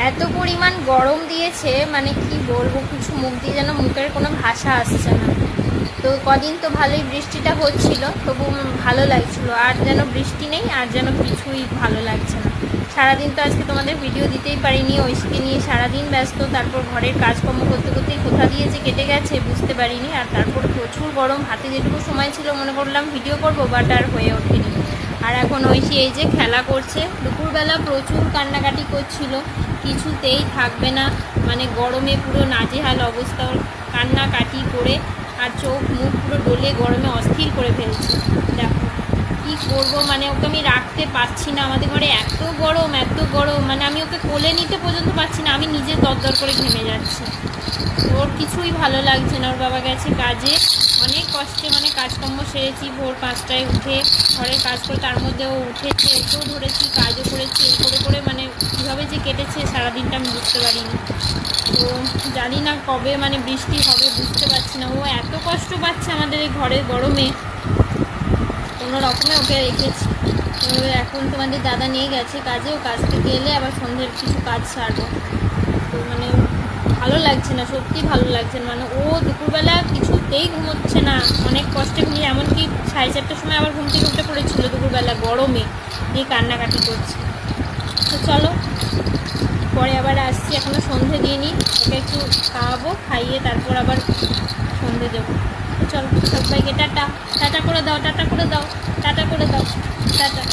এত পরিমাণ গরম দিয়েছে, মানে কি বলবো, কিছু মুখ দিয়ে যেন মুখের কোনো ভাষা আসছে না। তো কদিন তো ভালোই বৃষ্টিটা হচ্ছিল, তবু ভালো লাগছিল। আর যেন বৃষ্টি নেই, আর যেন কিছুই ভালো লাগছে না। সারাদিন তো আজকে তোমাদের ভিডিও দিতেই পারিনি, ঐশীকে নিয়ে সারাদিন ব্যস্ত। তারপর ঘরের কাজকর্ম করতে করতেই কোথা দিয়ে যে কেটে গেছে বুঝতে পারিনি। আর তারপর প্রচুর গরম, হাতে যেটুকু সময় ছিল মনে করলাম ভিডিও করবো, বাট আর হয়ে ওঠেনি। আর এখন ঐশী এই যে খেলা করছে। দুপুরবেলা প্রচুর কান্নাকাটি করছিল, কিছুতেই থাকবে না, মানে গরমে পুরো নাজেহাল অবস্থা, কান্নাকাটি করে আর চোখ মুখ পুরো ডলে গরমে অস্থির করে ফেলছে। দেখো কী করবো, মানে ওকে আমি রাখতে পারছি না। আমাদের ঘরে এত গরম এত গরম, মানে আমি ওকে কোলে নিতে পর্যন্ত পারছি না, আমি নিজে দরদর করে ঘেমে যাচ্ছি। ওর কিছুই ভালো লাগছে না। ওর বাবা গেছে কাজে, অনেক কষ্টে মানে কাজকর্ম সেরেছি, ভোর 5টায় উঠে ঘরের কাজ করে, তার মধ্যেও উঠেছে, ওকেও ধরেছি, কাজও করেছি, এই করে করে মানে কীভাবে যে কেটেছে সারাদিনটা আমি বুঝতে পারিনি। তো জানি না কবে মানে বৃষ্টি হবে, বুঝতে পারছি না। ও এত কষ্ট পাচ্ছে আমাদের এই ঘরের গরমে, কোনো রকমে ওকে রেখেছি। তো এখন তোমাদের দাদা নিয়ে গেছে কাজে, ও কাজ থেকে এলে আবার সন্ধ্যের কিছু কাজ সারবো। তো মানে ভালো লাগছে না, সত্যি ভালো লাগছে না। মানে ও দুপুরবেলা কিছুতেই ঘুমোচ্ছে না, অনেক কষ্টে ঘুমিয়ে, এমনকি 4:30টার সময় আবার ঘুম থেকে উঠে পড়েছিল দুপুরবেলা গরমে, দিয়ে কান্নাকাটি করছে। তো চলো পরে আবার আসছি, এখনও সন্ধে দিইনি, ওকে একটু খাওয়াবো, খাইয়ে তারপর আবার সন্ধে দেবো। তো চলো সবাইকে টাটা, টাটা করে দাও, টাটা করে দাও, টাটা করে দাও, টাটা।